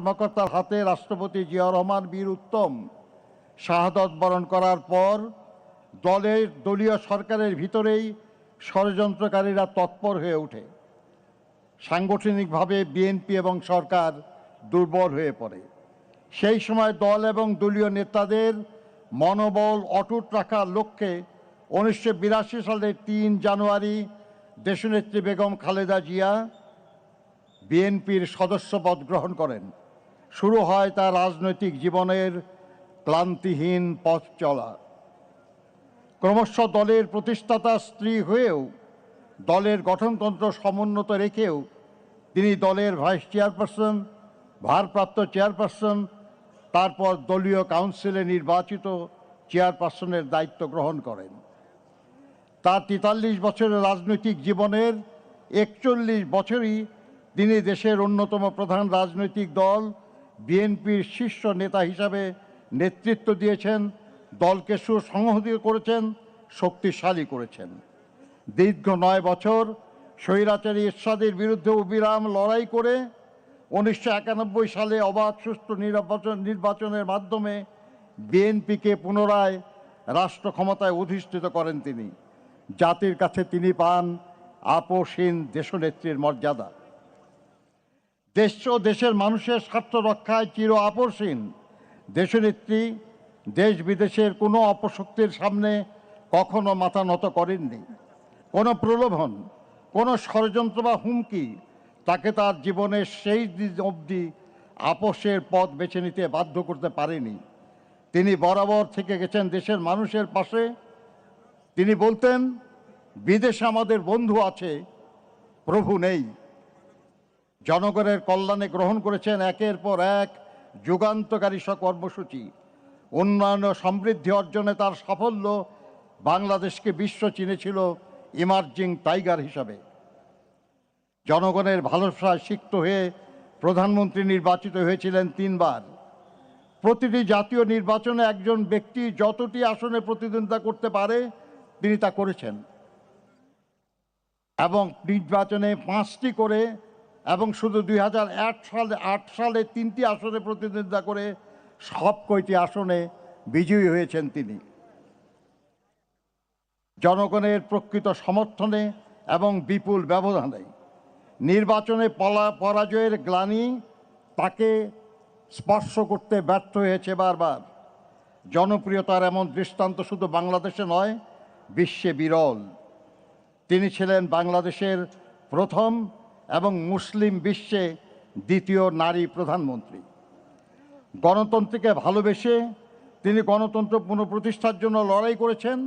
কর্মকর্তার হাতে রাষ্ট্রপতি জিয়াউর রহমান বীর উত্তম শাহাদত বরণ করার পর দলীয় সরকারের ভিতরেই ষড়যন্ত্রকারীরা তৎপর হয়ে ওঠে। সাংগঠনিকভাবে বিএনপি এবং সরকার দুর্বল হয়ে পড়ে। সেই সময় দল এবং দলীয় নেতাদের মনোবল অটুট রাখার লক্ষ্যে 1982 সালের 3 জানুয়ারি দেশনেত্রী বেগম খালেদা জিয়া বিএনপির সদস্যপদ গ্রহণ করেন। শুরু হয় তার রাজনৈতিক জীবনের ক্লান্তিহীন পথ চলা। ক্রমশ দলের প্রতিষ্ঠাতা স্ত্রী হয়েও দলের গঠনতন্ত্র সমুন্নত রেখেও তিনি দলের ভাইস চেয়ারপারসন, ভারপ্রাপ্ত চেয়ারপারসন, তারপর দলীয় কাউন্সিলে নির্বাচিত চেয়ারপারসনের দায়িত্ব গ্রহণ করেন। তার 43 বছরের রাজনৈতিক জীবনের 41 বছরই তিনি দেশের অন্যতম প্রধান রাজনৈতিক দল বিএনপির শীর্ষ নেতা হিসাবে নেতৃত্ব দিয়েছেন, দলকে সুসংহত করেছেন, শক্তিশালী করেছেন। দীর্ঘ 9 বছর স্বৈরাচারী এরশাদের বিরুদ্ধে অবিরাম লড়াই করে 1991 সালে অবাধ সুষ্ঠু নির্বাচনের মাধ্যমে বিএনপিকে পুনরায় রাষ্ট্র ক্ষমতায় অধিষ্ঠিত করেন তিনি। জাতির কাছে তিনি পান আপোষহীন দেশনেত্রীর মর্যাদা। দেশ ও দেশের মানুষের স্বার্থ রক্ষায় চির আপোষহীন দেশনেত্রী দেশ বিদেশের কোনো অপশক্তির সামনে কখনো মাথা নত করেননি। কোনো প্রলোভন, কোনো ষড়যন্ত্র বা হুমকি তাকে তার জীবনের শেষ দিন অবধি আপোষের পথ বেছে নিতে বাধ্য করতে পারেনি। তিনি বরাবর থেকে গেছেন দেশের মানুষের পাশে। তিনি বলতেন, বিদেশে আমাদের বন্ধু আছে, প্রভু নেই। জনগণের কল্যাণে গ্রহণ করেছেন একের পর এক যুগান্তকারী সব কর্মসূচি। উন্নয়ন ও সমৃদ্ধি অর্জনে তার সাফল্য বাংলাদেশকে বিশ্ব চিনেছিল ইমার্জিং টাইগার হিসাবে। জনগণের ভালোবাসায় সিক্ত হয়ে প্রধানমন্ত্রী নির্বাচিত হয়েছিলেন 3 বার। প্রতিটি জাতীয় নির্বাচনে একজন ব্যক্তি যতটি আসনে প্রতিদ্বন্দ্বিতা করতে পারে তিনি তা করেছেন, এবং নির্বাচনে 5টি করে, এবং শুধু 2008 সালে 3টি আসনে প্রতিদ্বন্দ্বিতা করে সব কয়টি আসনে বিজয়ী হয়েছেন তিনি। জনগণের প্রকৃত সমর্থনে এবং বিপুল ব্যবধানে নির্বাচনে পরাজয়ের গ্লানি তাকে স্পর্শ করতে ব্যর্থ হয়েছে বারবার। জনপ্রিয়তার এমন দৃষ্টান্ত শুধু বাংলাদেশে নয়, বিশ্বে বিরল। তিনি ছিলেন বাংলাদেশের প্রথম এবং মুসলিম বিশ্বে দ্বিতীয় নারী প্রধানমন্ত্রী। গণতন্ত্রকে ভালোবেসে তিনি গণতন্ত্র পুনঃপ্রতিষ্ঠার জন্য লড়াই করেছেন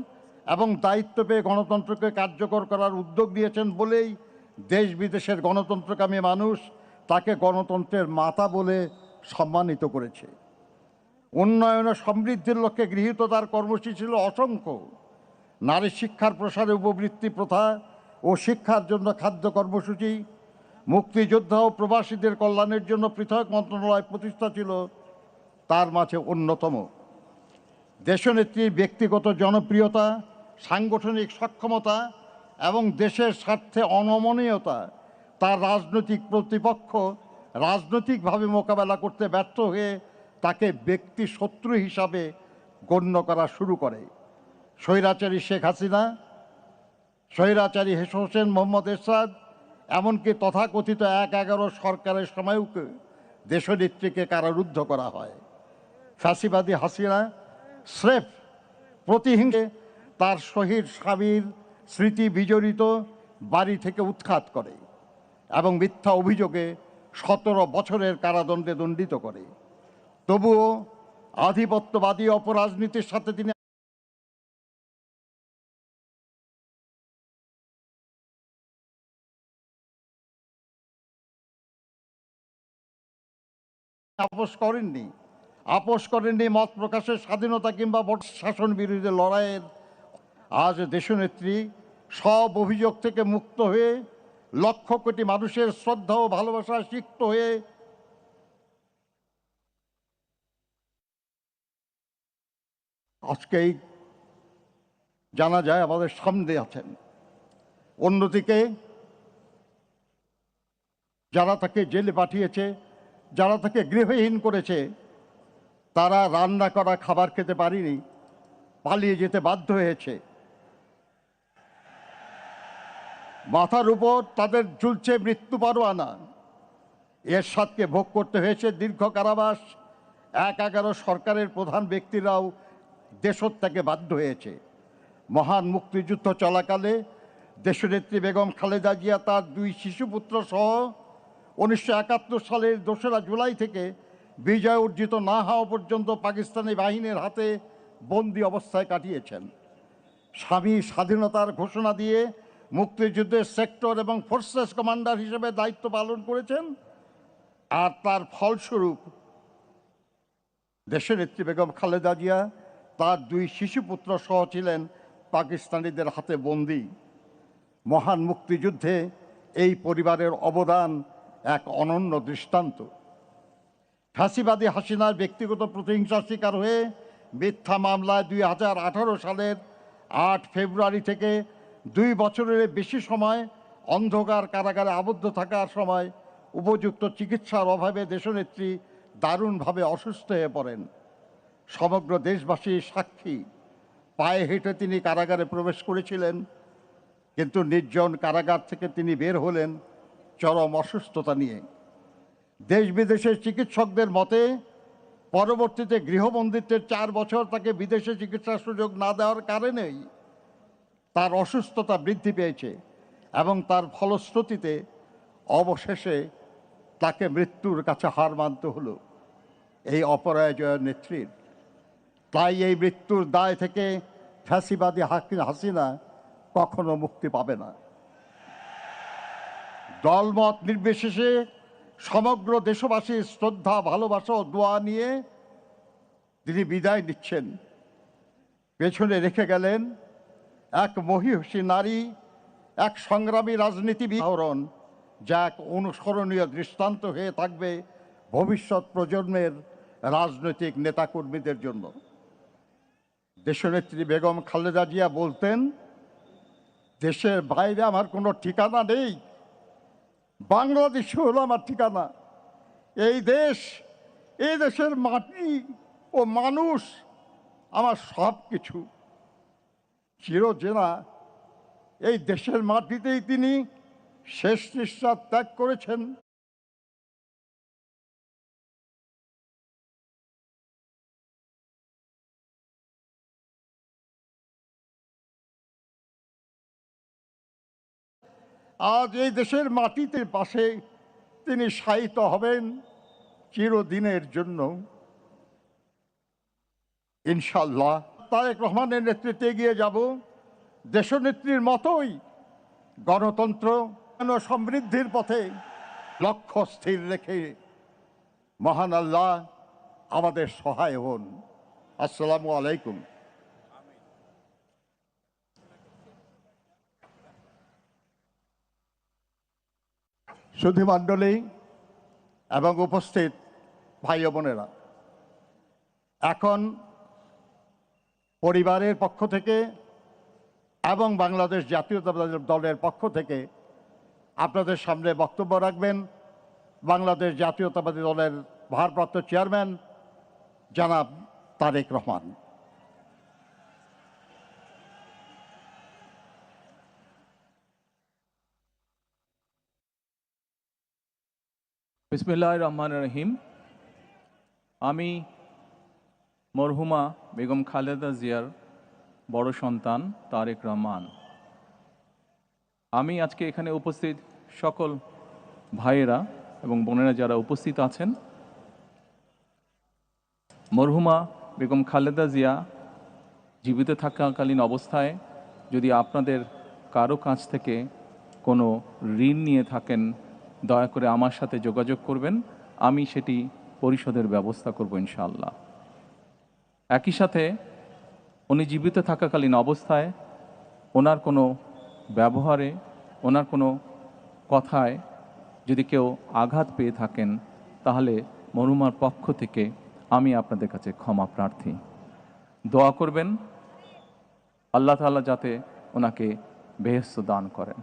এবং দায়িত্ব পেয়ে গণতন্ত্রকে কার্যকর করার উদ্যোগ নিয়েছেন বলেই দেশ বিদেশের গণতন্ত্রকামী মানুষ তাকে গণতন্ত্রের মাতা বলে সম্মানিত করেছে। উন্নয়ন ও সমৃদ্ধির লক্ষ্যে গৃহীত তার কর্মসূচি ছিল অসংখ্য। নারী শিক্ষার প্রসারে উপবৃত্তি প্রথা ও শিক্ষার জন্য খাদ্য কর্মসূচি, মুক্তিযোদ্ধা ও প্রবাসীদের কল্যাণের জন্য পৃথক মন্ত্রণালয় প্রতিষ্ঠা ছিল তার মাঝে অন্যতম। দেশনেত্রীর ব্যক্তিগত জনপ্রিয়তা, সাংগঠনিক সক্ষমতা এবং দেশের স্বার্থে অনমনীয়তা তার রাজনৈতিক প্রতিপক্ষ রাজনৈতিকভাবে মোকাবেলা করতে ব্যর্থ হয়ে তাকে ব্যক্তি শত্রু হিসাবে গণ্য করা শুরু করে। স্বৈরাচারী শেখ হাসিনা, স্বৈরাচারী হোসেন মোহাম্মদ এরশাদ, এমনকি তথাকথিত 1/11 সরকারের সময়ও দেশনেত্রীকে কারারুদ্ধ করা হয়। ফ্যাসিবাদী হাসিনা স্রেফ প্রতিহিংসে তার শহীদ স্বামীর স্মৃতি বিজড়িত বাড়ি থেকে উৎখাত করে এবং মিথ্যা অভিযোগে 17 বছরের কারাদণ্ডে দণ্ডিত করে। তবুও আধিপত্যবাদী অপরাজনীতির সাথে তিনি আপোষ করেননি মত প্রকাশের স্বাধীনতা কিংবা ভোট শাসন বিরোধী লড়াইয়ের। আজ দেশনেত্রী সব অভিযোগ থেকে মুক্ত হয়ে লক্ষ কোটি মানুষের শ্রদ্ধা ও ভালোবাসায় সিক্ত হয়ে আজকেই জানা যায় আমাদের সামনে আছেন। অন্যদিকে যারা তাকে জেলে পাঠিয়েছে যারা তাকে গৃহহীন করেছে, তারা রান্না করা খাবার খেতে পারেনি, পালিয়ে যেতে বাধ্য হয়েছে। মাথার উপর তাদের ঝুলছে মৃত্যু পরোয়ানা। এরশাদকে ভোগ করতে হয়েছে দীর্ঘ কারাবাস। ১/১১ সরকারের প্রধান ব্যক্তিরাও দেশত্যাগে বাধ্য হয়েছে। মহান মুক্তিযুদ্ধ চলাকালে দেশনেত্রী বেগম খালেদা জিয়া তার 2 শিশুপুত্র সহ 1971 সালের 2রা জুলাই থেকে বিজয় অর্জিত না হওয়া পর্যন্ত পাকিস্তানি বাহিনীর হাতে বন্দি অবস্থায় কাটিয়েছেন। স্বামী স্বাধীনতার ঘোষণা দিয়ে মুক্তিযুদ্ধের সেক্টর এবং ফোর্সেস কমান্ডার হিসেবে দায়িত্ব পালন করেছেন। আর তার ফলস্বরূপ দেশনেত্রী বেগম খালেদা জিয়া তার 2 শিশুপুত্র সহ ছিলেন পাকিস্তানিদের হাতে বন্দী। মহান মুক্তিযুদ্ধে এই পরিবারের অবদান এক অনন্য দৃষ্টান্ত। ফাঁসিবাদী হাসিনার ব্যক্তিগত প্রতিহিংসার শিকার হয়ে মিথ্যা মামলায় 2018 সালের 8 ফেব্রুয়ারি থেকে 2 বছরের বেশি সময় অন্ধকার কারাগারে আবদ্ধ থাকার সময় উপযুক্ত চিকিৎসার অভাবে দেশনেত্রী দারুণভাবে অসুস্থ হয়ে পড়েন। সমগ্র দেশবাসী সাক্ষী। পায়ে হেঁটে তিনি কারাগারে প্রবেশ করেছিলেন, কিন্তু নির্জন কারাগার থেকে তিনি বের হলেন চরম অসুস্থতা নিয়ে। দেশ বিদেশের চিকিৎসকদের মতে পরবর্তীতে গৃহবন্দিত্বের 4 বছর তাকে বিদেশে চিকিৎসার সুযোগ না দেওয়ার কারণেই তার অসুস্থতা বৃদ্ধি পেয়েছে এবং তার ফলশ্রুতিতে অবশেষে তাকে মৃত্যুর কাছে হার মানতে হলো এই অপরাজয় নেত্রীর। তাই এই মৃত্যুর দায় থেকে ফ্যাসিবাদী হাসিনা কখনো মুক্তি পাবে না। দলমত নির্বিশেষে সমগ্র দেশবাসীর শ্রদ্ধা, ভালোবাসা ও দোয়া নিয়ে তিনি বিদায় নিচ্ছেন। পেছনে রেখে গেলেন এক মহিষী নারী, এক সংগ্রামী রাজনীতিবিদ, যা এক অনুসরণীয় দৃষ্টান্ত হয়ে থাকবে ভবিষ্যৎ প্রজন্মের রাজনৈতিক নেতাকর্মীদের জন্য। দেশনেত্রী বেগম খালেদা জিয়া বলতেন, দেশের বাইরে আমার কোনো ঠিকানা নেই, বাংলাদেশ হলো আমার ঠিকানা। এই দেশ, এই দেশের মাটি ও মানুষ আমার সব কিছু। চিরচেনা এই দেশের মাটিতেই তিনি শেষ নিঃশ্বাস ত্যাগ করেছেন। আজ এই দেশের মাটিতে পাশে তিনি শায়িত হবেন চিরদিনের জন্য ইনশাল্লাহ। তারেক রহমানের নেতৃত্বে এগিয়ে যাব দেশনেত্রীর মতোই গণতন্ত্র সমৃদ্ধির পথে লক্ষ্য স্থির রেখে। মহান আল্লাহ আমাদের সহায় হন। আসসালামু আলাইকুম। সুধীমণ্ডলী এবং উপস্থিত ভাই ও বোনেরা, এখন পরিবারের পক্ষ থেকে এবং বাংলাদেশ জাতীয়তাবাদী দলের পক্ষ থেকে আপনাদের সামনে বক্তব্য রাখবেন বাংলাদেশ জাতীয়তাবাদী দলের ভারপ্রাপ্ত চেয়ারম্যান জনাব তারেক রহমান। বিসমিল্লাহির রহমানির রহিম। আমি মরহুমা বেগম খালেদা জিয়ার বড় সন্তান তারেক রহমান। আমি আজকে এখানে উপস্থিত সকল ভাইয়েরা এবং বোনেরা যারা উপস্থিত আছেন, মরহুমা বেগম খালেদা জিয়া জীবিত থাকাকালীন অবস্থায় যদি আপনাদের কারো কাছ থেকে কোনো ঋণ নিয়ে থাকেন, দয়া করে আমার সাথে যোগাযোগ করবেন, আমি সেটি পরিশোধের ব্যবস্থা করব ইনশাআল্লাহ। একই সাথে উনি জীবিত থাকাকালীন অবস্থায় ওনার কোনো ব্যবহারে, ওনার কোনো কথায় যদি কেউ আঘাত পেয়ে থাকেন, তাহলে মরহুমার পক্ষ থেকে আমি আপনাদের কাছে ক্ষমা প্রার্থী। দোয়া করবেন আল্লাহ তাআলা যাতে ওনাকে বেহেশত দান করেন।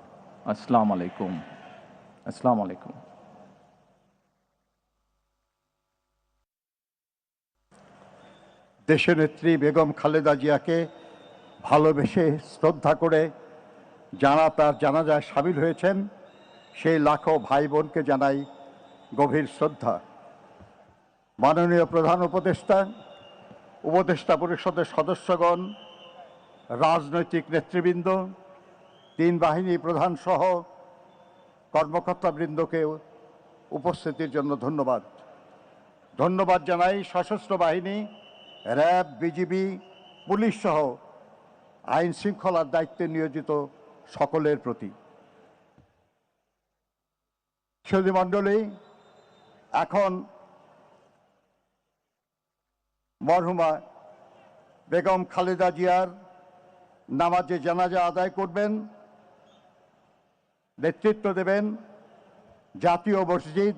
আসসালামু আলাইকুম। আসসালামু আলাইকুম। দেশনেত্রী বেগম খালেদা জিয়াকে ভালোবেসে শ্রদ্ধা করে যারা তার জানাজায় সামিল হয়েছেন সেই লাখো ভাই বোনকে জানাই গভীর শ্রদ্ধা। মাননীয় প্রধান উপদেষ্টা, উপদেষ্টা পরিষদের সদস্যগণ, রাজনৈতিক নেতৃবৃন্দ, তিন বাহিনী প্রধান সহ কর্মকর্তাবৃন্দকে উপস্থিতির জন্য ধন্যবাদ। ধন্যবাদ জানাই সশস্ত্র বাহিনী, র্যাব, বিজিবি, পুলিশ সহ আইন শৃঙ্খলার দায়িত্বে নিয়োজিত সকলের প্রতি। সুধীমণ্ডলী, এখন মরহুমা বেগম খালেদা জিয়ার নামাজে জানাজা আদায় করবেন, নেতৃত্ব দেবেন জাতীয় মসজিদ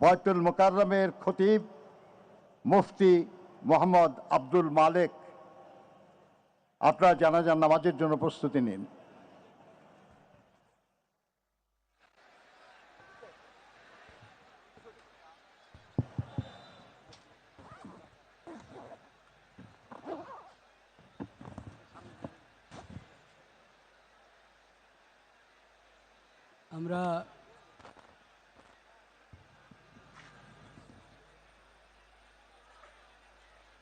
বয়তুল মোকাররমের খতিব মুফতি মোহাম্মদ আব্দুল মালেক। আপনারা জানাজার নামাজের জন্য প্রস্তুতি নিন।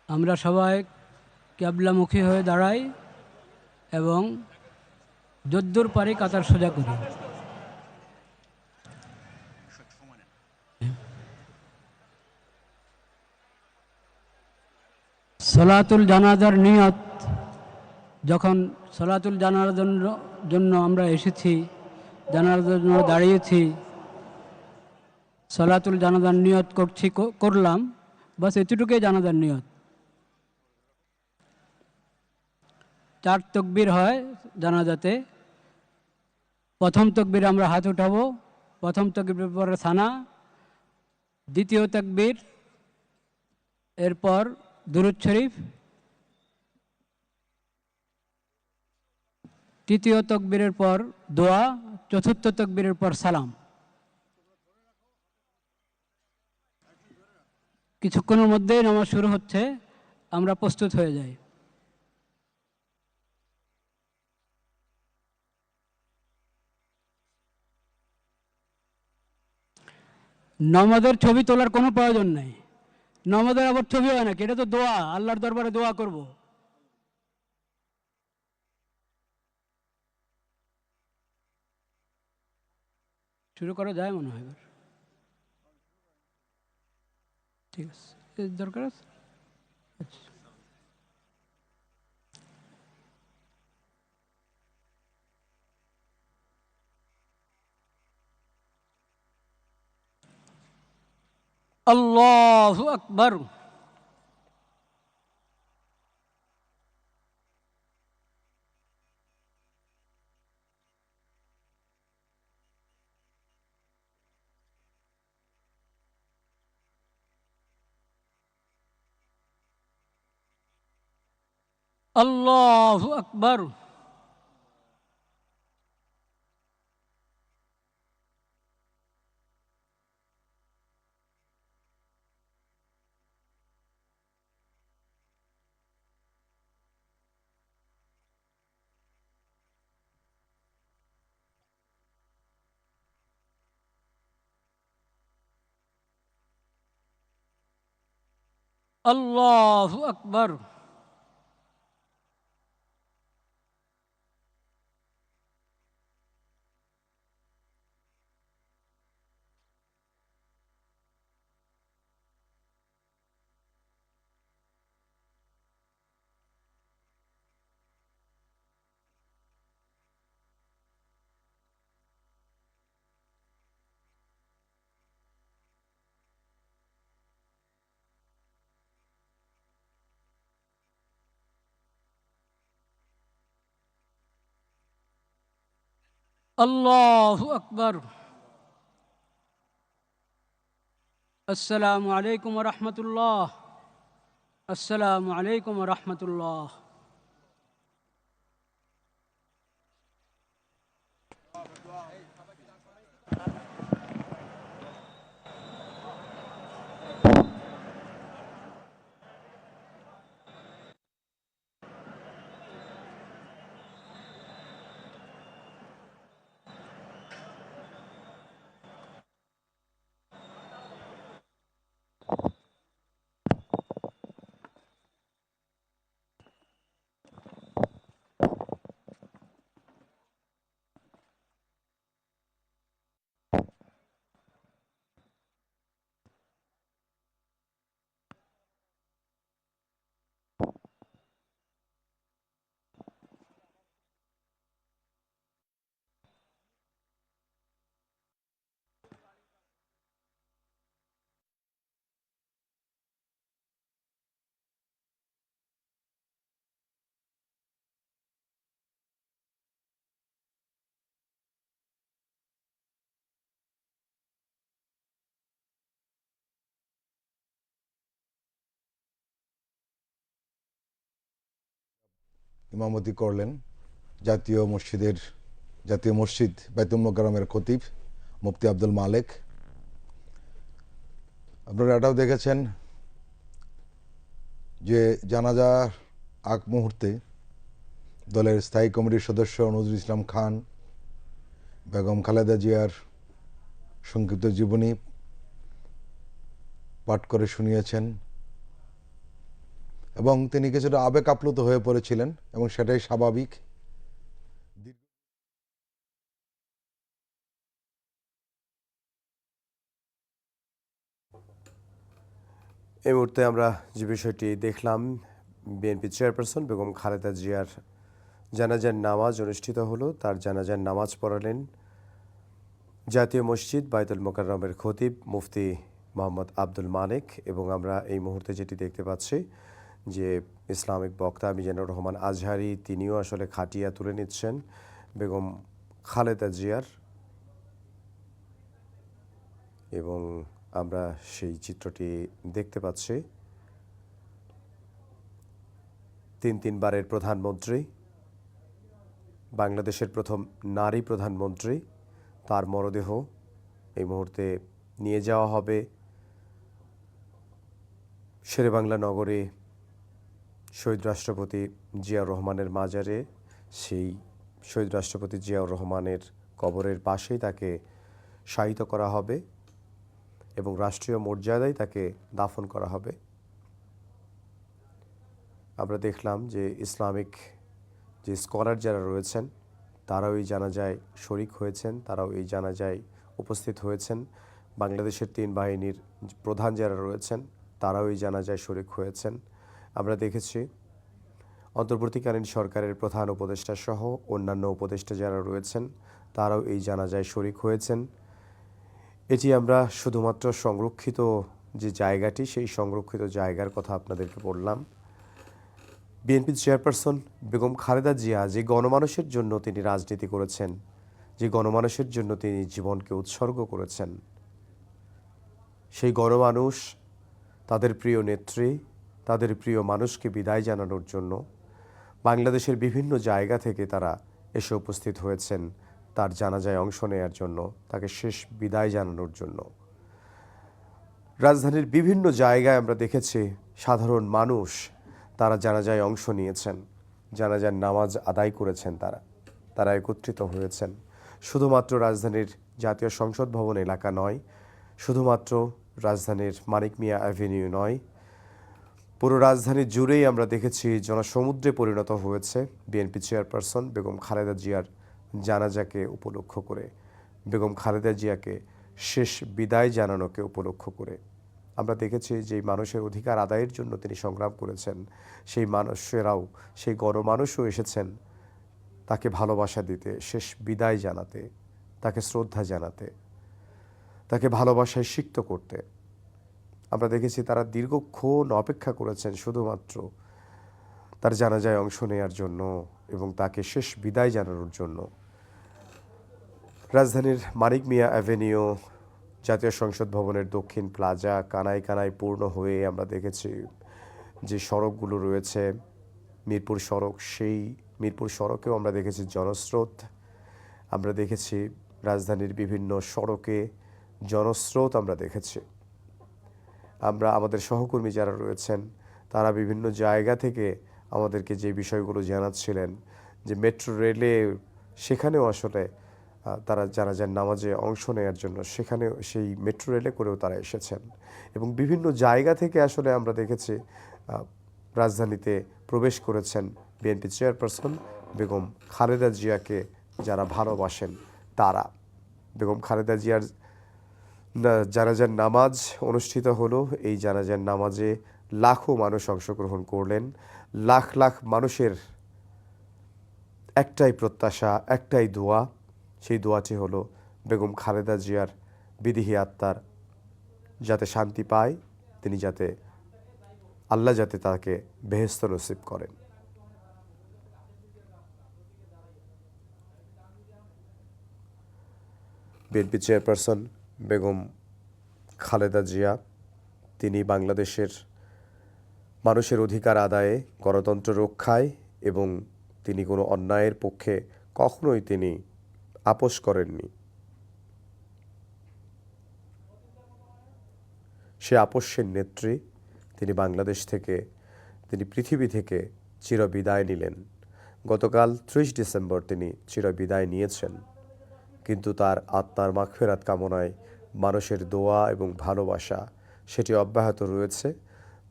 আমরা সবাই ক্যাবলামুখী হয়ে দাঁড়াই এবং যদ্দূর পারি কাতার সোজা করি। সলাতুল জানাজার নিয়ত, যখন সলাতুল জানাজার জন্য আমরা এসেছি, জানাজার জন্য দাঁড়িয়েছি, সলাতুল জানাজার নিয়ত করলাম, বাস এতটুকুই জানাজার নিয়ত। 4 তকবীর হয় জানাজাতে। প্রথম তকবীর আমরা হাত উঠাবো, প্রথম তকবীর পরে সানা, দ্বিতীয় তকবীর, এরপর দুরূদ শরীফ, তৃতীয় তকবীরের পর দোয়া, চতুর্থ তকবীরের পর সালাম। কিছুক্ষণের মধ্যেই নামাজ শুরু হচ্ছে, আমরা প্রস্তুত হয়ে যাই। নামাজের ছবি তোলার কোনো প্রয়োজন নেই। নামাজের আবার ছবি হয় নাকি? এটা তো দোয়া, আল্লাহর দরবারে দোয়া করব। শুরু করা যায় মনে হয়। ঠিক আছে, দরকার আছে। আচ্ছা, আল্লাহু আকবার। আল্লাহু আকবার। আল্লাহু আকবার। আল্লাহু আকবার। আসসালামু আলাইকুম ওয়া রাহমাতুল্লাহ। আসসালামু আলাইকুম ওয়া রাহমাতুল্লাহ। ইমামতি করলেন জাতীয় মসজিদ বাইতুল মোকাররমের খতিব মুফতি আব্দুল মালেক। আপনারা এটাও দেখেছেন যে জানাজার আগ মুহূর্তে দলের স্থায়ী কমিটির সদস্য নজরুল ইসলাম খান বেগম খালেদা জিয়ার সংক্ষিপ্ত জীবনী পাঠ করে শুনিয়েছেন এবং তিনি কিছুটা আবেগ আপ্লুত হয়ে পড়েছিলেন এবং সেটাই স্বাভাবিক। এই মুহূর্তে আমরা যে বিষয়টি দেখলাম, বিএনপি চেয়ারপারসন বেগম খালেদা জিয়ার জানাজার নামাজ অনুষ্ঠিত হলো। তার জানাজার নামাজ পড়ালেন জাতীয় মসজিদ বাইতুল মোকাররমের খতিব মুফতি মোহাম্মদ আব্দুল মালেক। এবং আমরা এই মুহূর্তে যেটি দেখতে পাচ্ছি যে ইসলামিক বক্তা মিজানুর রহমান আজহারি তিনিও আসলে খাটিয়া তুলে নিচ্ছেন বেগম খালেদা জিয়ার, এবং আমরা সেই চিত্রটি দেখতে পাচ্ছি। তিনবারের প্রধানমন্ত্রী, বাংলাদেশের প্রথম নারী প্রধানমন্ত্রী, তার মরদেহ এই মুহূর্তে নিয়ে যাওয়া হবে শেরেবাংলা নগরে শহীদ রাষ্ট্রপতি জিয়াউর রহমানের মাজারে। সেই শহীদ রাষ্ট্রপতি জিয়াউর রহমানের কবরের পাশেই তাকে শায়িত করা হবে এবং রাষ্ট্রীয় মর্যাদায় তাকে দাফন করা হবে। আমরা দেখলাম যে ইসলামিক যে স্কলার যারা রয়েছেন তারাও এই জানাজায় শরিক হয়েছেন, তারাও এই জানাজায় উপস্থিত হয়েছেন। বাংলাদেশের 3 বাহিনীর প্রধান যারা রয়েছেন তারাও এই জানাজায় শরিক হয়েছেন। আমরা দেখেছি অন্তর্বর্তীকালীন সরকারের প্রধান উপদেষ্টা সহ অন্যান্য উপদেষ্টা যারা রয়েছেন তারাও এই জানাজায় শরিক হয়েছেন। এটি আমরা শুধুমাত্র সংরক্ষিত যে জায়গাটি, সেই সংরক্ষিত জায়গার কথা আপনাদেরকে বললাম। বিএনপি চেয়ারপারসন বেগম খালেদা জিয়া যে গণমানুষের জন্য তিনি রাজনীতি করেছেন, যে গণমানুষের জন্য তিনি জীবনকে উৎসর্গ করেছেন, সেই গণমানুষ তাদের প্রিয় নেত্রী, তাদের প্রিয় মানুষকে বিদায় জানানোর জন্য বাংলাদেশের বিভিন্ন জায়গা থেকে তারা এসে উপস্থিত হয়েছেন তার জানাজায় অংশ নেওয়ার জন্য, তাকে শেষ বিদায় জানানোর জন্য। রাজধানীর বিভিন্ন জায়গায় আমরা দেখেছি সাধারণ মানুষ তারা জানাজায় অংশ নিয়েছেন, জানাজার নামাজ আদায় করেছেন, তারা একত্রিত হয়েছেন। শুধুমাত্র রাজধানীর জাতীয় সংসদ ভবন এলাকা নয়, শুধুমাত্র রাজধানীর মানিক মিয়া অ্যাভিনিউ নয়, পুরো রাজধানী জুড়েই আমরা দেখেছি জনসমুদ্রে পরিণত হয়েছে বিএনপি চেয়ারপারসন বেগম খালেদা জিয়ার জানাজাকে উপলক্ষ করে, বেগম খালেদা জিয়াকে শেষ বিদায় জানানোকে উপলক্ষ করে। আমরা দেখেছি যে মানুষের অধিকার আদায়ের জন্য তিনি সংগ্রাম করেছেন, সেই মানুষেরাও, সেই গণমানুষও এসেছেন তাকে ভালোবাসা দিতে, শেষ বিদায় জানাতে, তাকে শ্রদ্ধা জানাতে, তাকে ভালোবাসায় সিক্ত করতে। আমরা দেখেছি তারা দীর্ঘক্ষণ অপেক্ষা করেছেন শুধুমাত্র তার জানাজায় অংশ নেওয়ার জন্য এবং তাকে শেষ বিদায় জানানোর জন্য। রাজধানীর মানিক মিয়া অ্যাভিনিউ, জাতীয় সংসদ ভবনের দক্ষিণ প্লাজা কানায় কানায় পূর্ণ হয়ে আমরা দেখেছি যে সড়কগুলো রয়েছে, মিরপুর সড়ক, সেই মিরপুর সড়কেও আমরা দেখেছি জনস্রোত। আমরা দেখেছি রাজধানীর বিভিন্ন সড়কে জনস্রোত আমরা দেখেছি। আমরা আমাদের সহকর্মী যারা রয়েছেন তারা বিভিন্ন জায়গা থেকে আমাদেরকে যে বিষয়গুলো জানাচ্ছিলেন যে মেট্রো রেলে সেখানেও আসলে তারা জানাজার নামাজে অংশ নেওয়ার জন্য সেখানেও সেই মেট্রো রেলে করেও তারা এসেছেন এবং বিভিন্ন জায়গা থেকে আসলে আমরা দেখেছি রাজধানীতে প্রবেশ করেছেন বিএনপি চেয়ারপারসন বেগম খালেদা জিয়াকে যারা ভালোবাসেন তারা। বেগম খালেদা জিয়ার জানাজার নামাজ অনুষ্ঠিত হলো। এই জানাজার নামাজে লাখো মানুষ অংশগ্রহণ করলেন। লাখ লাখ মানুষের একটাই প্রত্যাশা, একটাই দোয়া, সেই দোয়াটি হলো বেগম খালেদা জিয়ার বিদেহী আত্মার যাতে শান্তি পায়, তিনি যাতে আল্লাহ যাতে তাকে বেহেশত নসিব করেন। বিএনপি চেয়ারপারসন বেগম খালেদা জিয়া তিনি বাংলাদেশের মানুষের অধিকার আদায়ে, গণতন্ত্র রক্ষায় এবং তিনি কোনো অন্যায়ের পক্ষে কখনোই তিনি আপোস করেননি। সে আপসের নেত্রী, তিনি বাংলাদেশ থেকে, তিনি পৃথিবী থেকে চিরবিদায় নিলেন। গতকাল 30 ডিসেম্বর তিনি চিরবিদায় নিয়েছেন, কিন্তু তার আত্মার মাগফিরাত কামনায় মানুষের দোয়া এবং ভালোবাসা সেটি অব্যাহত রয়েছে।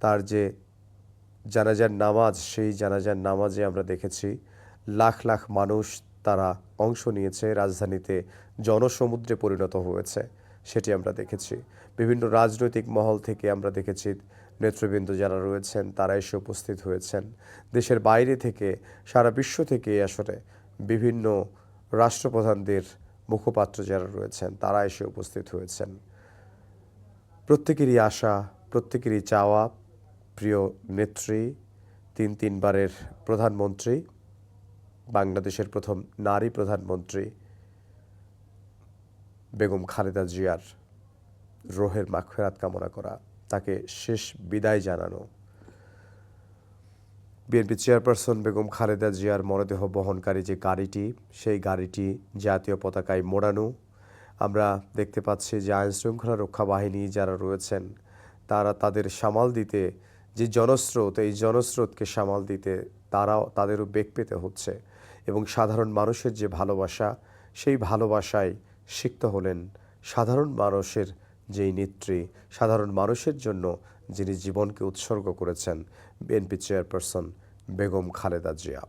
তার যে জানাজার নামাজ, সেই জানাজার নামাজে আমরা দেখেছি লাখ লাখ মানুষ তারা অংশ নিয়েছে, রাজধানীতে জনসমুদ্রে পরিণত হয়েছে সেটি আমরা দেখেছি। বিভিন্ন রাজনৈতিক মহল থেকে আমরা দেখেছি নেতৃবৃন্দ যারা রয়েছেন তারা এসে উপস্থিত হয়েছেন। দেশের বাইরে থেকে, সারা বিশ্ব থেকে আসলে বিভিন্ন রাষ্ট্রপ্রধানদের মুখপাত্র যারা রয়েছেন তারা এসে উপস্থিত হয়েছেন। প্রত্যেকেরই আশা, প্রত্যেকেরই চাওয়া প্রিয় নেত্রী, তিনবারের প্রধানমন্ত্রী, বাংলাদেশের প্রথম নারী প্রধানমন্ত্রী বেগম খালেদা জিয়ার রোহের মাগফিরাত কামনা করা, তাকে শেষ বিদায় জানানো। বিএনপি চেয়ারপারসন বেগম খালেদা জিয়ার মরদেহ বহনকারী যে গাড়িটি, সেই গাড়িটি জাতীয় পতাকায় মোড়ানো। আমরা দেখতে পাচ্ছি যে আইনশৃঙ্খলা রক্ষা বাহিনী যারা রয়েছেন তারা তাদের সামাল দিতে, যে জনস্রোত, এই জনস্রোতকে সামাল দিতে তাদেরও বেগ পেতে হচ্ছে এবং সাধারণ মানুষের যে ভালোবাসা, সেই ভালোবাসায় সিক্ত হলেন সাধারণ মানুষের যেই নেত্রী, সাধারণ মানুষের জন্য যিনি জীবনকে উৎসর্গ করেছেন, বিএনপি চেয়ারপারসন বেগম খালেদা জিয়া।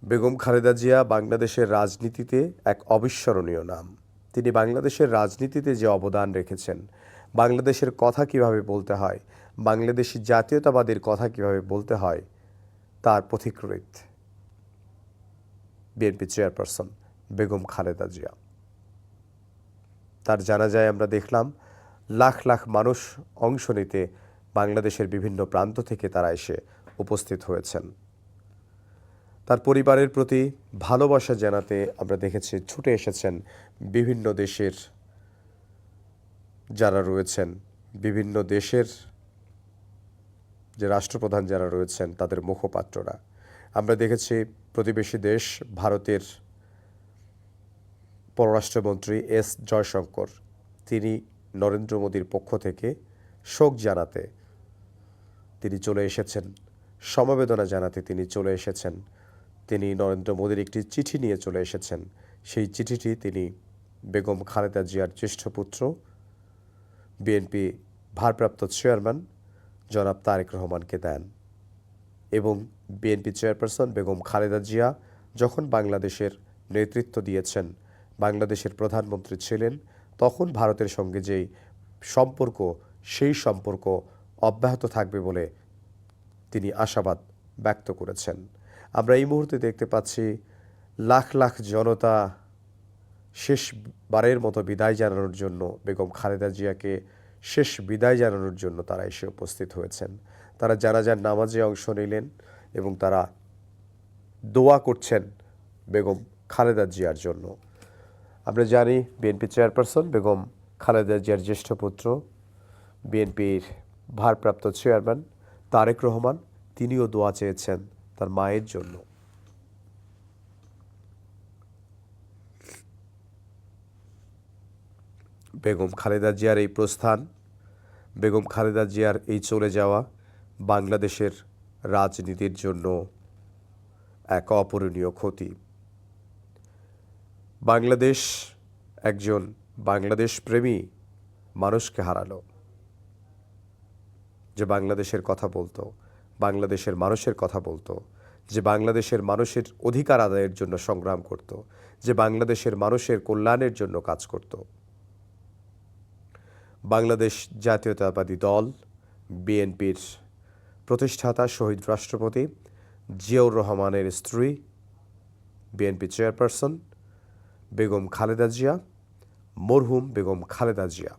বেগম খালেদা জিয়া বাংলাদেশের রাজনীতিতে এক অবিস্মরণীয় নাম। তিনি বাংলাদেশের রাজনীতিতে যে অবদান রেখেছেন, বাংলাদেশের কথা কিভাবে বলতে হয়, বাংলাদেশি জাতীয়তাবাদের কথা কিভাবে বলতে হয়, তার পথিকৃৎ বিএনপি চেয়ারপারসন বেগম খালেদা জিয়া। তার জানাজায় আমরা দেখলাম লাখ লাখ মানুষ অংশ নিতে বাংলাদেশের বিভিন্ন প্রান্ত থেকে তারা এসে উপস্থিত হয়েছেন। তার পরিবারের প্রতি ভালোবাসা জানাতে আমরা দেখেছি ছুটে এসেছেন বিভিন্ন দেশের যারা রয়েছেন, বিভিন্ন দেশের যে রাষ্ট্রপ্রধান যারা রয়েছেন তাদের মুখপাত্ররা। আমরা দেখেছি প্রতিবেশী দেশ ভারতের পররাষ্ট্রমন্ত্রী এস জয়শঙ্কর, তিনি নরেন্দ্র মোদীর পক্ষ থেকে শোক জানাতে তিনি চলে এসেছেন, সমবেদনা জানাতে তিনি চলে এসেছেন। তিনি নরেন্দ্র মোদীর একটি চিঠি নিয়ে চলে এসেছেন। সেই চিঠিটি তিনি বেগম খালেদা জিয়ার জ্যেষ্ঠ পুত্র, বিএনপি ভারপ্রাপ্ত চেয়ারম্যান জনাব তারেক রহমানকে দেন এবং বিএনপি চেয়ারপারসন বেগম খালেদা জিয়া যখন বাংলাদেশের নেতৃত্ব দিয়েছেন, বাংলাদেশের প্রধানমন্ত্রী ছিলেন, তখন ভারতের সঙ্গে যেই সম্পর্ক, সেই সম্পর্ক অব্যাহত থাকবে বলে তিনি আশাবাদ ব্যক্ত করেছেন। আমরা এই মুহূর্তে দেখতে পাচ্ছি লাখ লাখ জনতা শেষবারের মতো বিদায় জানানোর জন্য, বেগম খালেদা জিয়াকে শেষ বিদায় জানানোর জন্য তারা এসে উপস্থিত হয়েছেন। তারা জানাজার নামাজে অংশ নিলেন এবং তারা দোয়া করছেন বেগম খালেদা জিয়ার জন্য। আমরা জানি বিএনপি চেয়ারপারসন বেগম খালেদা জিয়ার জ্যেষ্ঠ পুত্র, বিএনপির ভারপ্রাপ্ত চেয়ারম্যান তারেক রহমান, তিনিও দোয়া চেয়েছেন তার মায়ের জন্য। বেগম খালেদা জিয়ার এই প্রস্থান, বেগম খালেদা জিয়ার এই চলে যাওয়া বাংলাদেশের রাজনীতির জন্য এক অপূরণীয় ক্ষতি। বাংলাদেশ একজন বাংলাদেশ প্রেমী মানুষকে হারালো, যে বাংলাদেশের কথা বলতো, বাংলাদেশের মানুষের কথা বলতো, যে বাংলাদেশের মানুষের অধিকার আদায়ের জন্য সংগ্রাম করত, যে বাংলাদেশের মানুষের কল্যাণের জন্য কাজ করত। বাংলাদেশ জাতীয়তাবাদী দল বিএনপির প্রতিষ্ঠাতা শহীদ রাষ্ট্রপতি জিয়াউর রহমানের স্ত্রী, বিএনপি চেয়ারপারসন বেগম খালেদা জিয়া, মরহুম বেগম খালেদা জিয়া।